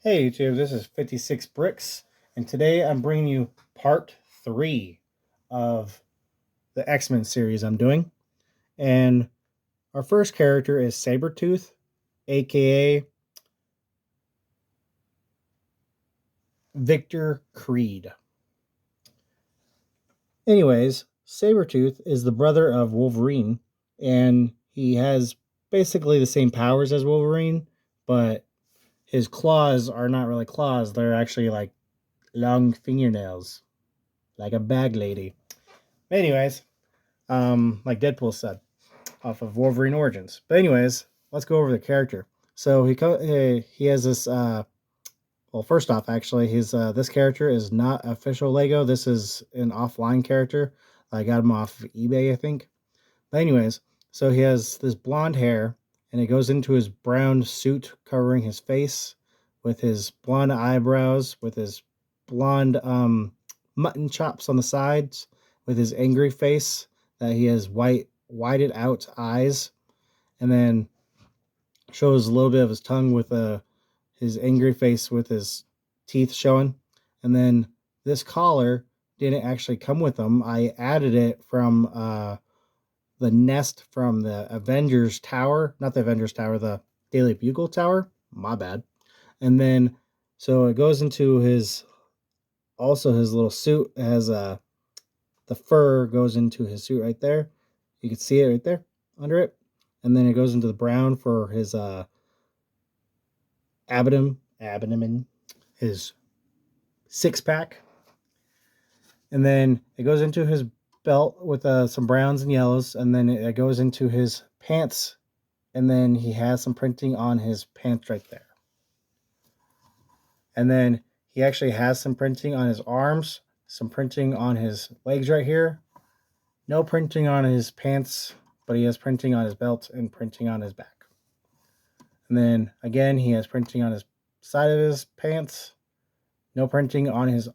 Hey YouTube, this is 56 Bricks, and today I'm bringing you part 3 of the X-Men series I'm doing. And our first character is Sabretooth, aka Victor Creed. Anyways, Sabretooth is the brother of Wolverine, and he has basically the same powers as Wolverine, but his claws are not really claws, they're actually like long fingernails, like a bag lady. Anyways, like Deadpool said, off of Wolverine Origins. But anyways, let's go over the character. So he has this. Well, first off, actually, his this character is not official Lego. This is an offline character. I got him off of eBay, I think. But anyways, so he has this blonde hair, and it goes into his brown suit covering his face, with his blonde eyebrows, with his blonde mutton chops on the sides, with his angry face that he has whited out eyes, and then shows a little bit of his tongue with his angry face with his teeth showing. And then this collar didn't actually come with them. I added it from the nest from the Avengers Tower, not the Avengers Tower, the Daily Bugle Tower. My bad. And then so it goes into his little suit has the fur goes into his suit right there. You can see it right there under it. And then it goes into the brown for his abdomen, his six pack. And then it goes into his belt with some browns and yellows, and then it goes into his pants, and then he has some printing on his pants right there. And then he actually has some printing on his arms, some printing on his legs right here. No printing on his pants, but he has printing on his belt and printing on his back. And then again, he has printing on his side of his pants. No printing on his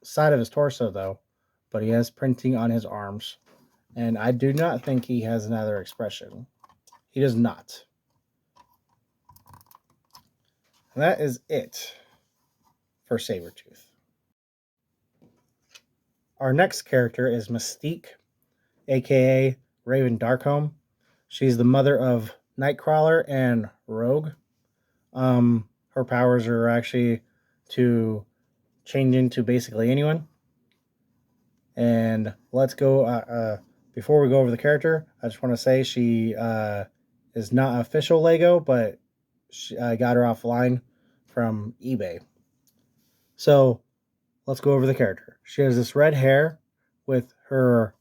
side of his torso though, but he has printing on his arms. And I do not think he has another expression. He does not. And that is it for Sabretooth. Our next character is Mystique, aka Raven Darkholme. She's the mother of Nightcrawler and Rogue. Her powers are actually to change into basically anyone. And let's go. Before we go over the character, I just want to say she is not official Lego, but I got her offline from eBay. So let's go over the character. She has this red hair with her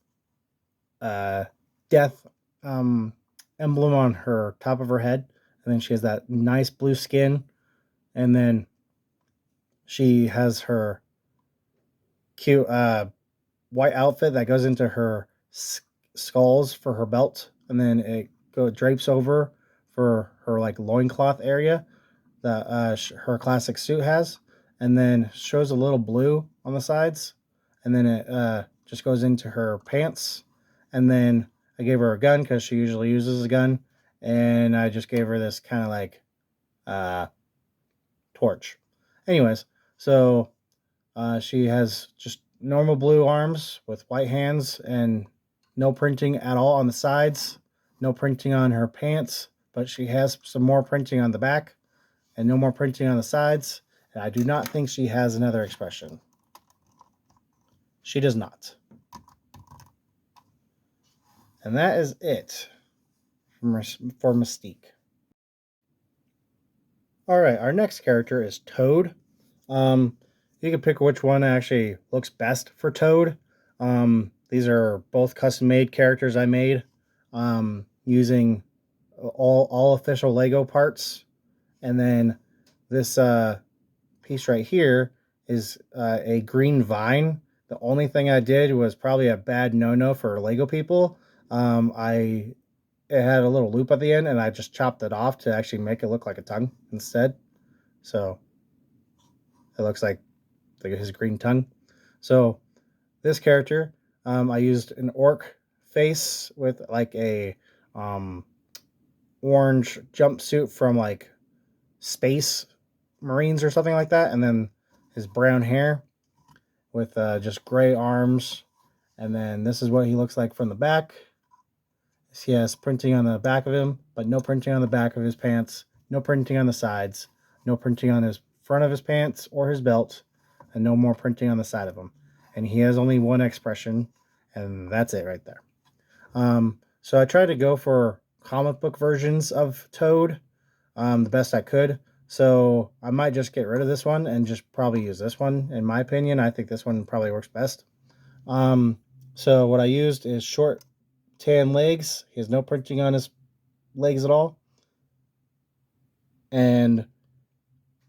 death emblem on her top of her head, and then she has that nice blue skin, and then she has her cute white outfit that goes into her skulls for her belt, and then it drapes over for her like loincloth area that her classic suit has, and then shows a little blue on the sides, and then it just goes into her pants. And then I gave her a gun because she usually uses a gun, and I just gave her this kind of like torch. Anyways, so she has just normal blue arms with white hands and no printing at all on the sides, no printing on her pants, but she has some more printing on the back and no more printing on the sides. And I do not think she has another expression. She does not. And that is it for Mystique. Alright, our next character is Toad. You can pick which one actually looks best for Toad. These are both custom-made characters I made using all official Lego parts. And then this piece right here is a green vine. The only thing I did was probably a bad no-no for Lego people. It had a little loop at the end, and I just chopped it off to actually make it look like a tongue instead. So it looks like his green tongue. So this character, I used an orc face with like a orange jumpsuit from like space Marines or something like that, and then his brown hair with just gray arms. And then this is what he looks like from the back. He has printing on the back of him, but no printing on the back of his pants, no printing on the sides, no printing on his front of his pants or his belt, and no more printing on the side of him. And he has only one expression, and that's it right there. So I tried to go for comic book versions of Toad the best I could. So I might just get rid of this one and just probably use this one. In my opinion, I think this one probably works best. So what I used is short tan legs. He has no printing on his legs at all. And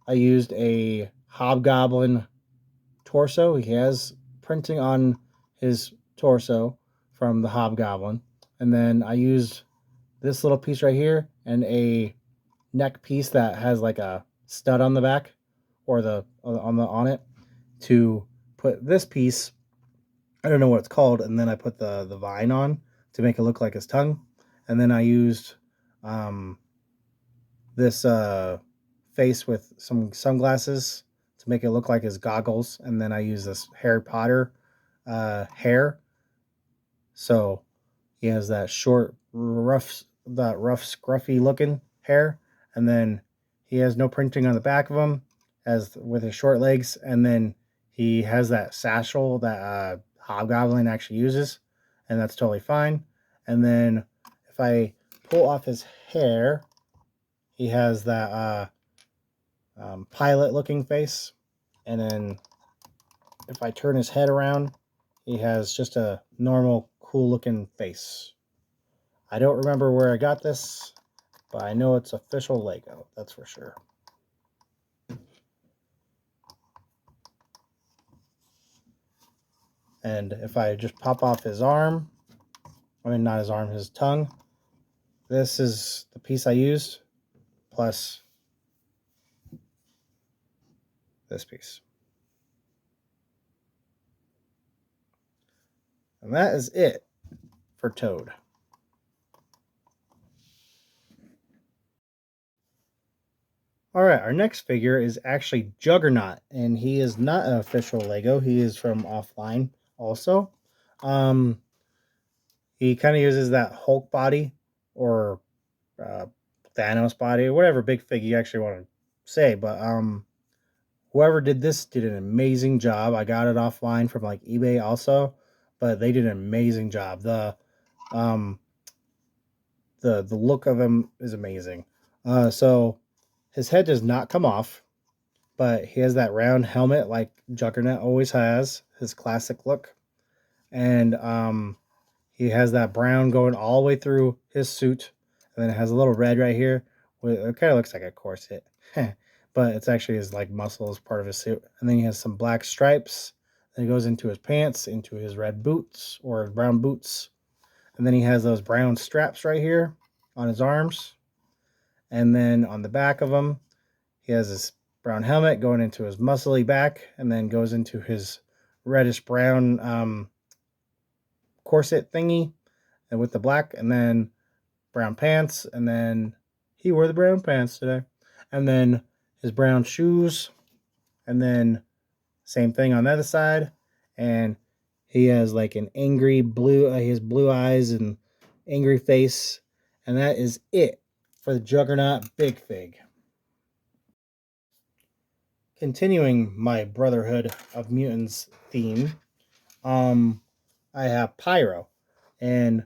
I used a hobgoblin torso. He has printing on his torso from the hobgoblin. And then I used this little piece right here and a neck piece that has like a stud on the back or the on it to put this piece. I don't know what it's called, and then I put the vine on to make it look like his tongue, and then I used um, this face with some sunglasses to make it look like his goggles, and then I use this Harry Potter hair. So he has that short, rough, scruffy looking hair, and then he has no printing on the back of him, as with his short legs, and then he has that satchel that Hobgoblin actually uses, and that's totally fine. And then if I pull off his hair, he has that pilot-looking face, and then if I turn his head around, he has just a normal, cool-looking face. I don't remember where I got this, but I know it's official Lego, that's for sure. And if I just pop off his arm, I mean, not his arm, his tongue, this is the piece I used, plus this piece. And that is it for Toad. All right, our next figure is actually Juggernaut, and he is not an official Lego. He is from offline also. Um, he kind of uses that Hulk body or uh, Thanos body, or whatever big fig you actually want to say. But whoever did this did an amazing job. I got it offline from like eBay also, but they did an amazing job. Um, the look of him is amazing. So his head does not come off, but he has that round helmet like Juggernaut always has, his classic look. And he has that brown going all the way through his suit, and then it has a little red right here. It kind of looks like a corset, but it's actually his like muscles part of his suit. And then he has some black stripes. Then it goes into his pants, into his red boots or his brown boots, and then he has those brown straps right here on his arms. And then on the back of him, he has this brown helmet going into his muscly back, and then goes into his reddish brown corset thingy, and with the black, and then brown pants, and then he wore the brown pants today, and then his brown shoes, and then same thing on the other side, and he has like an angry blue, he has blue eyes and angry face, and that is it for the Juggernaut Big Fig. Continuing my Brotherhood of Mutants theme, I have Pyro, and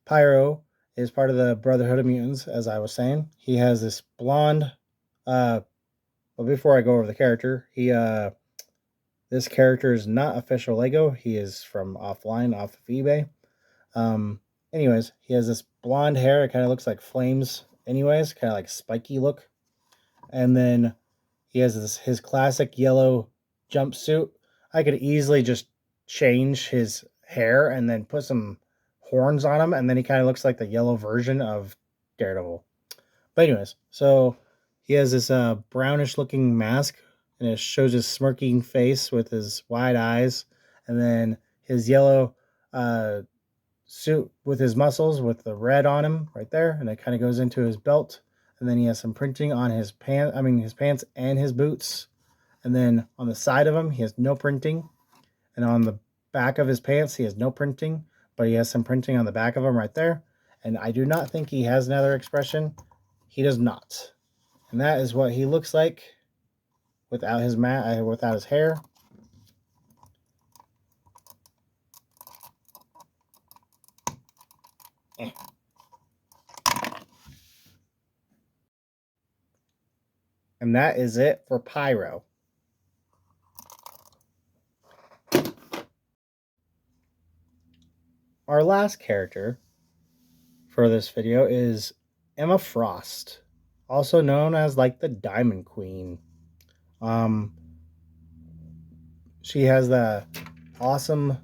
Pyro is part of the Brotherhood of Mutants, as I was saying. He has this blonde. But before I go over the character, this character is not official Lego. He is from offline, off of eBay. Anyways, he has this blonde hair. It kind of looks like flames. Anyways, kind of like spiky look. And then he has his classic yellow jumpsuit. I could easily just change his hair and then put some horns on him, and then he kind of looks like the yellow version of Daredevil. But anyways, so he has this brownish looking mask, and it shows his smirking face with his wide eyes, and then his yellow suit with his muscles with the red on him right there, and it kind of goes into his belt, and then he has some printing on his his pants and his boots. And then on the side of him, he has no printing. And on the back of his pants, he has no printing, but he has some printing on the back of him right there. And I do not think he has another expression. He does not. And that is what he looks like without his without his hair. And that is it for Pyro. Our last character for this video is Emma Frost, also known as like the Diamond Queen. She has the awesome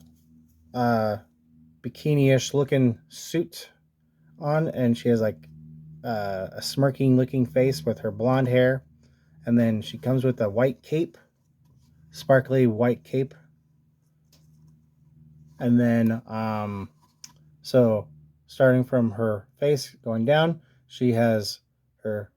bikini-ish looking suit on, and she has like a smirking looking face with her blonde hair, and then she comes with a white cape, sparkly white cape, and then so starting from her face going down, she has her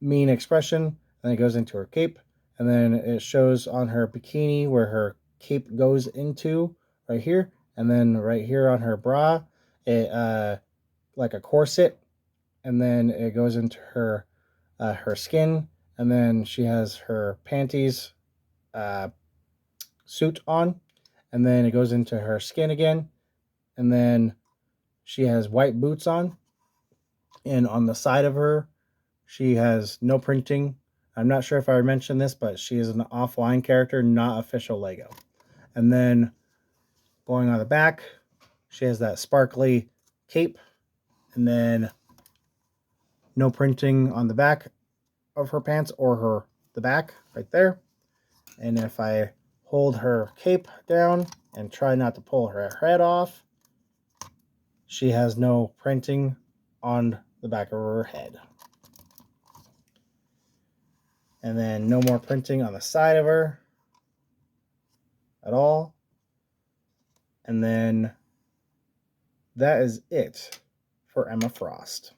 mean expression, and it goes into her cape, and then it shows on her bikini where her cape goes into right here, and then right here on her bra, it like a corset, and then it goes into her her skin, and then she has her panties suit on, and then it goes into her skin again, and then she has white boots on, and on the side of her she has no printing. I'm not sure if I mentioned this, but she is an offline character, not official Lego. And then going on the back, she has that sparkly cape, and then no printing on the back of her pants or the back right there. And if I hold her cape down and try not to pull her head off, she has no printing on the back of her head. And then no more printing on the side of her at all. And then that is it for Emma Frost.